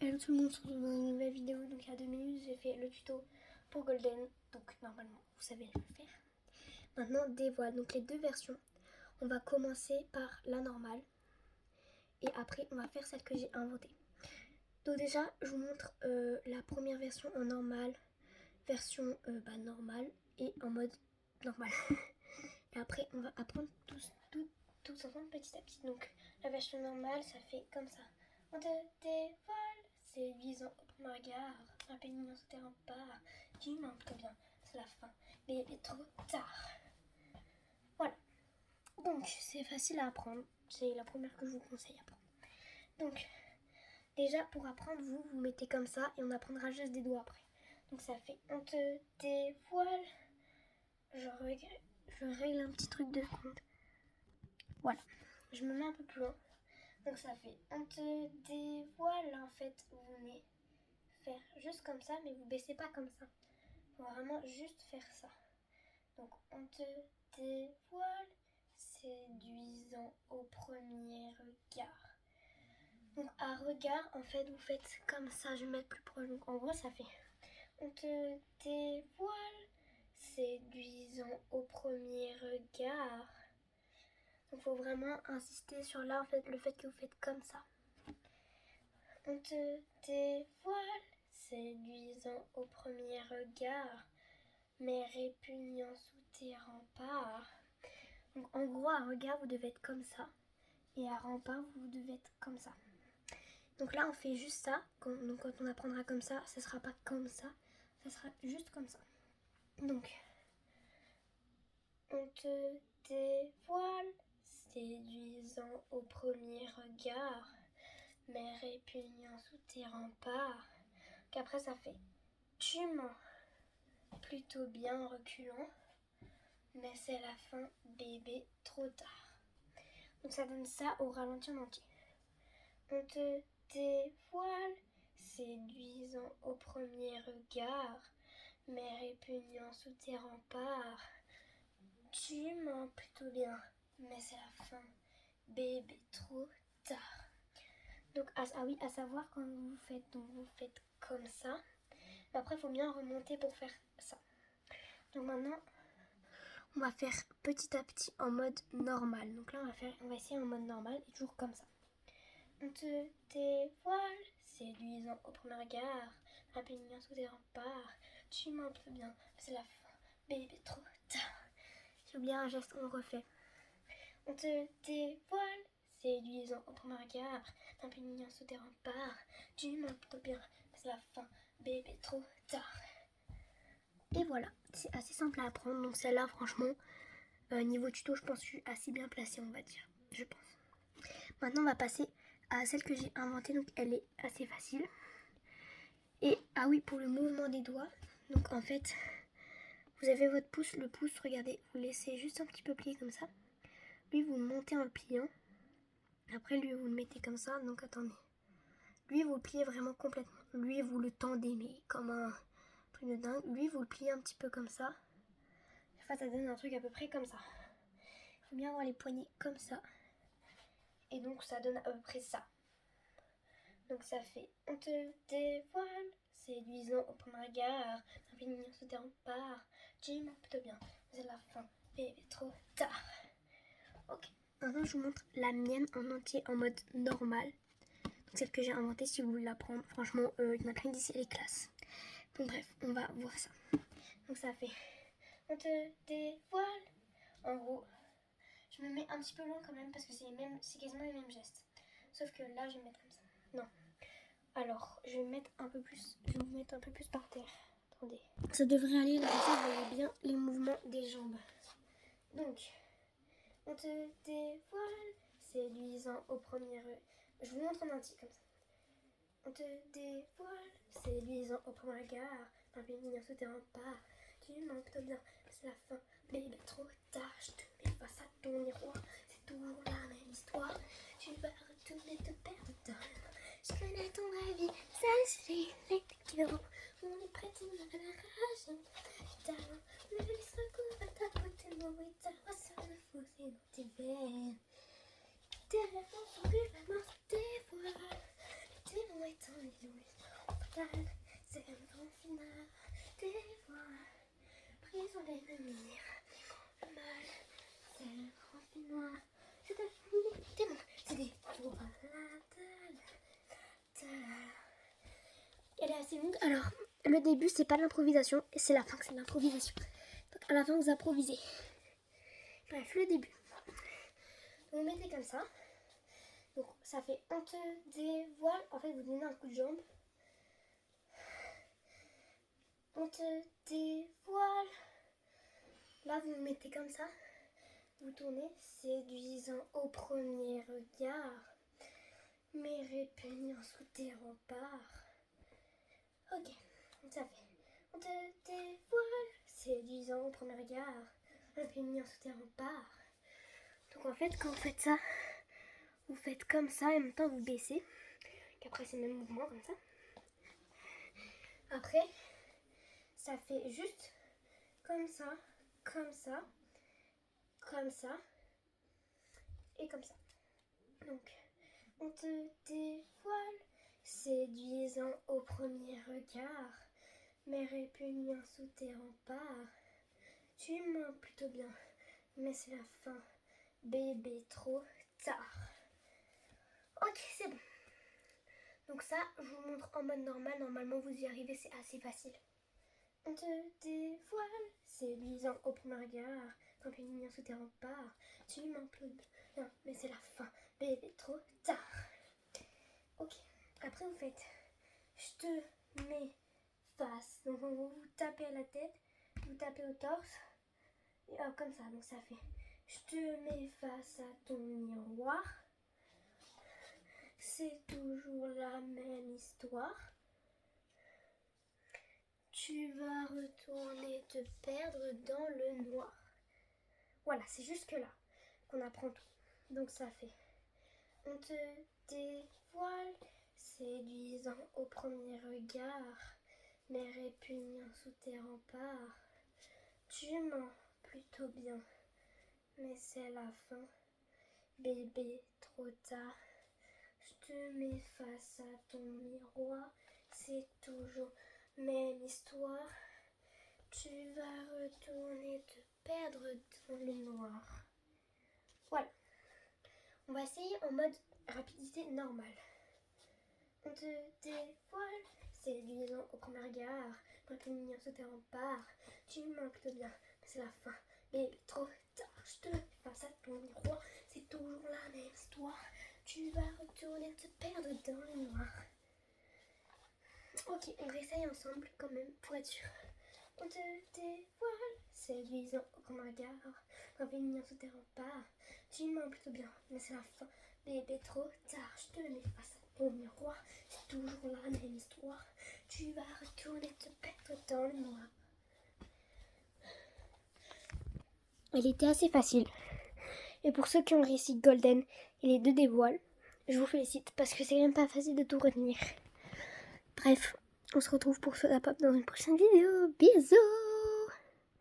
Hello tout le monde, on se retrouve dans une nouvelle vidéo. Donc il y a 2 minutes j'ai fait le tuto pour Golden. Donc normalement vous savez le faire. Maintenant des voiles, donc les deux versions. On va commencer par la normale. Et après on va faire celle que j'ai inventée. Donc déjà je vous montre la première version en normale. Version normale et en mode normal. Et après on va apprendre tous ensemble petit à petit. Donc la version normale ça fait comme ça. On te dévoile, séduisant au premier regard, un peu mignon sous tes remparts, tu m'en plutôt bien, c'est la fin, bébé trop tard. Voilà, donc c'est facile à apprendre, c'est la première que je vous conseille à apprendre. Donc déjà pour apprendre vous mettez comme ça et on apprendra juste des doigts après. Donc ça fait on te dévoile, je règle un petit truc de seconde. Voilà, je me mets un peu plus loin. Donc ça fait on te dévoile, en fait vous venez faire juste comme ça mais vous baissez pas comme ça. Faut vraiment juste faire ça. Donc on te dévoile, séduisant au premier regard. Donc à regard en fait vous faites comme ça, je vais mettre plus proche. Donc en gros ça fait on te dévoile, séduisant au premier regard. Donc faut vraiment insister sur là en fait le fait que vous faites comme ça. On te dévoile, séduisant au premier regard, mais répugnant sous tes remparts. Donc en gros à regard vous devez être comme ça et à rempart vous devez être comme ça. Donc là on fait juste ça. Donc quand on apprendra comme ça, ça sera pas comme ça, ça sera juste comme ça. Donc on te dévoile, séduisant au premier regard, mais répugnant sous tes remparts. Qu'après ça fait tu mens plutôt bien en reculant, mais c'est la fin bébé trop tard. Donc ça donne ça au ralenti en entier. On te dévoile, séduisant au premier regard, mais répugnant sous tes remparts. Tu mens plutôt bien, mais c'est la fin bébé trop tard. Donc à savoir quand vous faites, donc vous faites comme ça. Mais après il faut bien remonter pour faire ça. Donc maintenant on va faire petit à petit en mode normal. Donc là on va essayer en mode normal et toujours comme ça. On te dévoile, séduisant au premier regard, rapidement sous tes remparts. Tu mens plutôt bien, c'est la fin, bébé trop tard. J'ai oublié un geste, on le refait. On te dévoile, séduisant au premier regard, rapidement sous tes remparts. Tu mens plutôt bien, c'est la fin, bébé trop tard. Et voilà, c'est assez simple à apprendre. Donc celle-là, franchement, niveau tuto, je pense que je suis assez bien placée, on va dire. Je pense. Maintenant, on va passer à celle que j'ai inventée. Donc elle est assez facile. Et ah oui, pour le mouvement des doigts. Donc en fait, vous avez votre pouce. Le pouce, regardez, vous laissez juste un petit peu plier comme ça. Lui, vous le montez en le pliant. Après, lui, vous le mettez comme ça. Donc attendez. Lui, vous le pliez vraiment complètement. Lui, vous le tendez, mais comme un truc de dingue. Lui, vous le pliez un petit peu comme ça. Enfin, ça donne un truc à peu près comme ça. Il faut bien avoir les poignets comme ça. Et donc, ça donne à peu près ça. Donc, ça fait on te dévoile, séduisant au premier regard, un peu mignon sous tes remparts. Tu mens plutôt bien, c'est la fin, bébé trop tard. Ok, maintenant je vous montre la mienne en entier en mode normal. Donc, celle que j'ai inventée, si vous voulez l'apprendre, franchement, il y en a plein d'ici les classes. Donc, bref, on va voir ça. Donc, ça fait on te dévoile. En gros, je me mets un petit peu loin quand même parce que c'est quasiment les mêmes gestes. Sauf que là, je vais mettre comme ça. Non. Alors, je vais me mettre un peu plus. Je vais me mettre un peu plus par terre. Attendez. Ça devrait aller là. Vous voyez bien les mouvements des jambes. Donc, on te dévoile, séduisant au premier. Je vous montre en entier comme ça. On te dévoile, séduisant au premier regard, un peu mignon sous tes remparts. Tu mens plutôt bien, c'est la fin, bébé trop tard. Je te mets face à ton miroir, c'est toujours la même histoire. Tu vas retourner te perdre dans je connais ton avis, ça c'est les cœurs. On est prêt, tu m'as la rage. Talent, le vice recouvre à ta peau, tes mots et ta voix sur le faux, c'est dans tes veines. Tes rêves sont plus la mort, tes voiles. Tes mots étant les d'illusion. C'est un grand final des voix prises sur l'ennemi. Le mal, c'est le grand final. C'est des démons, c'est des tours. Elle est assez longue. Alors, le début, c'est pas de l'improvisation, et c'est la fin que c'est de l'improvisation. Donc, à la fin, vous improvisez. Bref, le début. Vous mettez comme ça. Donc, ça fait on te dévoile. En fait, vous donnez un coup de jambe. On te dévoile. Là, vous mettez comme ça. Vous tournez, séduisant au premier regard, mais répugnant sous tes remparts. Ok, ça fait. On te dévoile, séduisant au premier regard, répugnant sous tes remparts. Donc en fait, quand vous faites ça, vous faites comme ça et en même temps vous baissez. Qu'après c'est le même mouvement comme ça. Après, ça fait juste comme ça, comme ça, comme ça et comme ça. Donc, on te dévoile, séduisant au premier regard, mais répugnant sous tes remparts. Tu mens plutôt bien, mais c'est la fin, bébé, trop tard. Ok, c'est bon. Donc ça, je vous montre en mode normal. Normalement, vous y arrivez, c'est assez facile. On te dévoile, séduisant au premier regard, répugnant sous tes remparts. Tu mens plutôt bien, mais c'est la fin, bébé, trop tard. Ok, après vous faites je te mets face. Donc vous tapez à la tête, vous tapez au torse, et hop, comme ça. Donc ça fait je te mets face à ton miroir. C'est toujours la même histoire. Tu vas retourner te perdre dans le noir. Voilà, c'est jusque là qu'on apprend tout. Donc ça fait on te dévoile, séduisant au premier regard, mais répugnant sous tes remparts. Tu mens plutôt bien, mais c'est la fin, bébé, trop tard. Je te mets face à ton miroir, c'est toujours même histoire. Tu vas retourner te perdre dans le noir. Voilà. On va essayer en mode rapidité normale. On te dévoile, séduisant au premier regard, répugnant sous tes remparts. Tu mens plutôt bien, mais c'est la fin, bébé, trop tard. Je te mets face à ton miroir, c'est toujours la même histoire. Tu vas retourner te perdre dans le noir. Ok, on réessaye ensemble quand même pour être sûr. On te dévoile, séduisant au premier regard, répugnant sous tes remparts. Tu mens plutôt bien, mais c'est la fin, bébé, trop tard. Je te mets face à ton miroir, c'est toujours la même histoire. Tu vas retourner te perdre dans le noir. Elle était assez facile. Et pour ceux qui ont réussi Golden et les 2 dévoiles, je vous félicite parce que c'est quand même pas facile de tout retenir. Bref, on se retrouve pour Soda Pop dans une prochaine vidéo. Bisous!